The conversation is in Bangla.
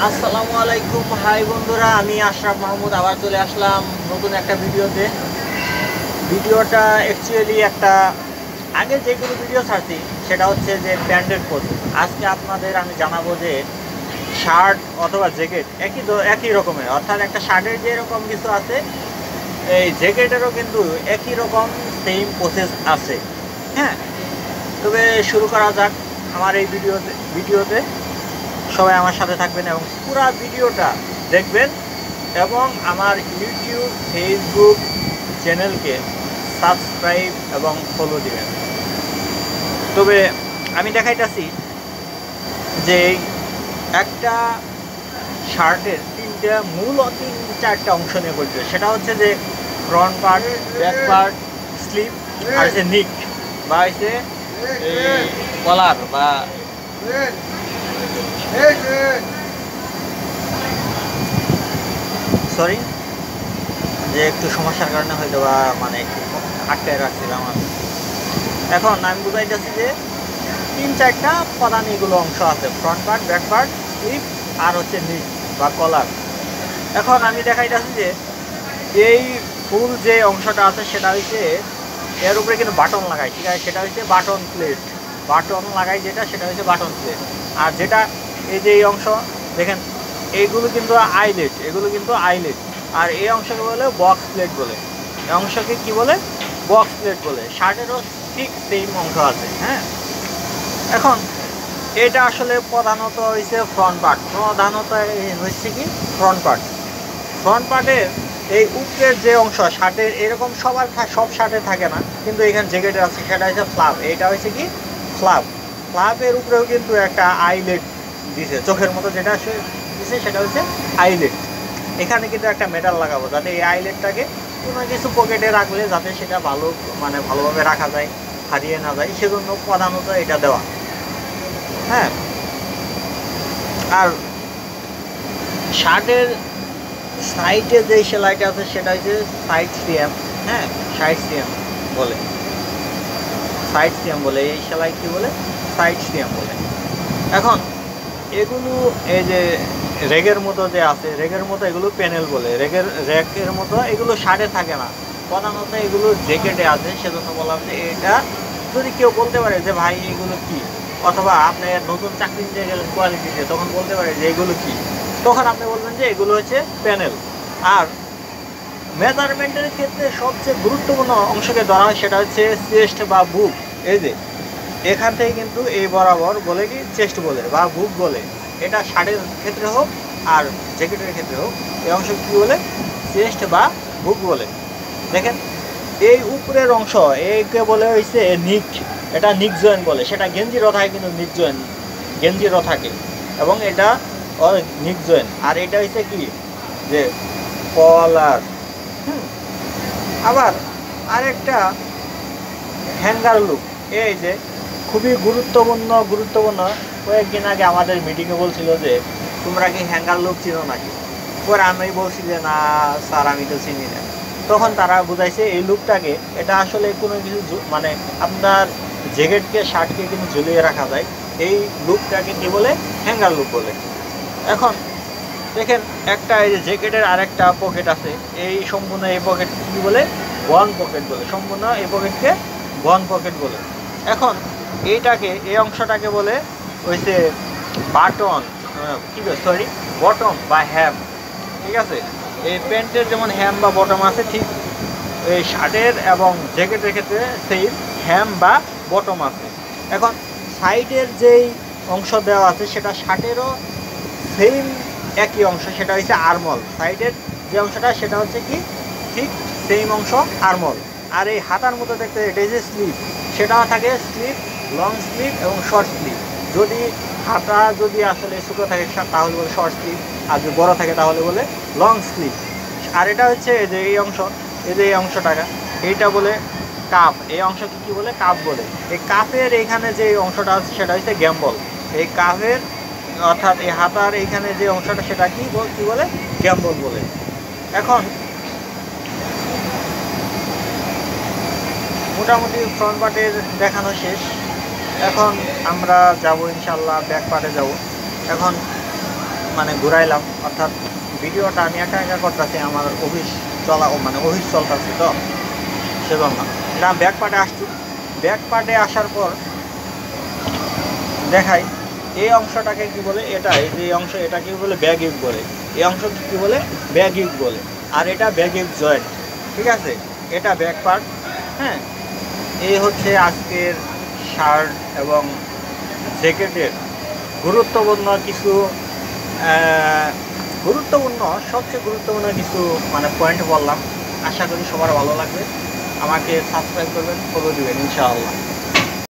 আসসালামু আলাইকুম, হাই বন্ধুরা, আমি আশরাফ মাহমুদ আবার চলে আসলাম নতুন একটা ভিডিওতে। ভিডিওটা অ্যাকচুয়ালি একটা আগে যেগুলো ভিডিও ছাড়ছি সেটা হচ্ছে যে প্যান্টের প্রতি। আজকে আপনাদের আমি জানাবো যে শার্ট অথবা জ্যাকেট একই রকমের, অর্থাৎ একটা শার্টের যেরকম কিছু আছে এই জ্যাকেটেরও কিন্তু একই রকম সেম প্রসেস আছে। হ্যাঁ, তবে শুরু করা যাক আমার এই ভিডিওতে সবাই আমার সাথে থাকবেন এবং পুরো ভিডিওটা দেখবেন এবং আমার ইউটিউব ফেসবুক চ্যানেলকে সাবস্ক্রাইব এবং ফলো দিবেন। তবে আমি দেখাইতেছি যে একটা শার্টের তিন চারটা অংশ নিয়ে করছে। সেটা হচ্ছে যে front part, back part, slip আর হচ্ছে নিক বা হচ্ছে কলার বা সরি যে একটু সমস্যার কারণে হয়তো বা মানে একটু আটকায় রাখছিলাম আমি। এখন আমি বুঝাইতেছি যে তিন চারটা প্রধান এগুলো অংশ আছে, front part, back part, slip আর হচ্ছে নিক বা কলার। এখন আমি দেখাইতেছি যে এই ফুল যে অংশটা আছে সেটা হচ্ছে এর উপরে কিন্তু বাটন লাগাই, ঠিক আছে, সেটা হচ্ছে বাটন প্লেট। বাটন লাগাই যেটা সেটা হচ্ছে বাটন প্লেট। আর যেটা এই যে এই অংশ দেখেন এইগুলো কিন্তু আইলেট, এগুলো কিন্তু আইলেট। আর এই অংশকে বলে বক্স প্লেট বলে, এই অংশকে কি বলে? বক্স প্লেট বলে। শার্টেরও ঠিক সেম অংশ আছে। হ্যাঁ, এখন এটা আসলে প্রধানত হয়েছে ফ্রন্ট পার্ট, প্রধানত হচ্ছে কি ফ্রন্ট পার্ট। ফ্রন্ট পার্টের এই উপরের যে অংশ শার্টের এরকম সব শার্টে থাকে না, কিন্তু এখানে জ্যাকেটের আছে, সেটা হচ্ছে ফ্লাপ। এটা হচ্ছে কি ফ্লাপ। ফ্লাপের উপরেও কিন্তু একটা আইলেট দিছে, চোখের মতো যেটা দিছে সেটা হচ্ছে আইলেট। এখানে কিন্তু একটা মেটাল লাগাবো যাতে এই আইলেটটাকে কোনো কিছু পকেটে রাখলে যাতে সেটা ভালোভাবে রাখা যায়, হারিয়ে না যায়, সেজন্য প্রধানত এটা দেওয়া। হ্যাঁ, আর শার্টের সাইডে যে সেলাইটা আছে সেটা হচ্ছে সাইড সিএম। হ্যাঁ, সাইড সিএম বলে, সাইড সিএম বলে। এই সেলাই কি বলে? সাইড সিএম বলে। এখন এগুলো এই যে রেগের মতো যে আছে, রেগের মতো এগুলো প্যানেল বলে। র্যাকের মতো এগুলো শার্টে থাকে না, প্রধানত এগুলো জ্যাকেটে আছে। সেজন্য বললাম যে এটা যদি কেউ বলতে পারে যে ভাই এগুলো কি, অথবা আপনি নতুন চাকরি নিতে গেলেন কোয়ালিটিতে, তখন বলতে পারে যে এগুলো কি, তখন আপনি বলবেন যে এগুলো হচ্ছে প্যানেল। আর মেজারমেন্টের ক্ষেত্রে সবচেয়ে গুরুত্বপূর্ণ অংশকে ধরা হয় সেটা হচ্ছে চেস্ট বা বুক। এই যে এখান থেকে কিন্তু এই বরাবর বলে কি চেস্ট বলে বা বুক বলে। এটা শার্টের ক্ষেত্রে হোক আর জ্যাকেটের ক্ষেত্রে হোক, এই অংশ কী বলে? চেস্ট বা বুক বলে। দেখেন এই উপরের অংশ এইকে বলে হয়েছে নিক, এটা নিক জয়েন্ট বলে। সেটা গেঞ্জিরও থাকে কিন্তু নিক জয়েন্ট, গেঞ্জিরও থাকে এবং এটা নিক জয়েন্ট। আর এটা হচ্ছে কি যে কলার। আবার আরেকটা হ্যাঙ্গার লুক। এই যে খুবই গুরুত্বপূর্ণ কয়েকদিন আগে আমাদের মিটিংয়ে বলছিল যে তোমরা কি হ্যাঙ্গার লুক চিনো নাকি? পরে আমি বলছি যে না স্যার, আমি তো চিনি না। তখন তারা বুঝাইছে এই লুকটাকে, এটা আসলে কোনো কিছু মানে আপনার জ্যাকেটকে শার্টকে কিন্তু ঝুলিয়ে রাখা যায়, এই লুকটাকে কি বলে? হ্যাঙ্গার লুক বলে। এখন দেখেন একটা এই যে জ্যাকেটের আরেকটা পকেট আছে, এই সম্পূর্ণ এই পকেট কী বলে? বন পকেট বলে। সম্পূর্ণ এই পকেটকে বন পকেট বলে। এখন এইটাকে, এই অংশটাকে বলে হয়েছে বাটন, কী বলে, সরি, বটম বা হ্যাম। ঠিক আছে, এই প্যান্টের যেমন হ্যাম বা বটম আছে, ঠিক এই শার্টের এবং জ্যাকেটের ক্ষেত্রে সেই হ্যাম বা বটম আছে। এখন সাইডের যেই অংশ দেওয়া আছে সেটা শার্টেরও সেম একই অংশ, সেটা হচ্ছে আর্মল। সাইডের যে অংশটা সেটা হচ্ছে কি ঠিক সেম অংশ আর্মল। আর এই হাতার মতো দেখতে এটা হচ্ছে স্লিপ, সেটাও থাকে স্লিপ, লং স্লিপ এবং শর্ট স্লিপ। যদি হাতা যদি আসলে ছোটো থাকে তাহলে বলে শর্ট স্লিপ, আর যদি বড়ো থাকে তাহলে বলে লং স্লিপ। আর এটা হচ্ছে এই যে এই অংশ, এই যে এই অংশটাকা, এইটা বলে কাপ। এই অংশকে কী বলে? কাপ বলে। এই কাপের এইখানে যে অংশটা আছে সেটা হচ্ছে গ্যাম্বল। এই কাপের অর্থাৎ এই হাতার এইখানে যে অংশটা সেটা কী বলে? গ্যাম্বল বলে। এখন মোটামুটি ফ্রন্ট পার্টের দেখানো শেষ। এখন আমরা যাব ইনশাল্লাহ ব্যাক পার্টে যাব। এখন মানে ঘুরাইলাম, অর্থাৎ ভিডিওটা আমি একা একা করতেছি, আমার অফিস চলা মানে অফিস চলতেছে তো সেজন্য। এটা ব্যাক পার্টে আসছি, ব্যাক পার্টে আসার পর দেখাই এই অংশটাকে কি বলে, এটা এই যে অংশ এটাকে বলে ব্যাক ইউক বলে, এই অংশকে কি বলে ব্যাক ইউক বলে, আর এটা ব্যাক ইউক জয়েন্ট, ঠিক আছে, এটা ব্যাক পার্ট। হ্যাঁ, এই হচ্ছে আজকের শার্ট এবং জ্যাকেটের গুরুত্বপূর্ণ কিছু সবচেয়ে গুরুত্বপূর্ণ কিছু মানে পয়েন্ট বললাম। আশা করি সবার ভালো লাগবে। আমাকে সাবস্ক্রাইব করবেন, ফলো দিবেন ইনশাআল্লাহ।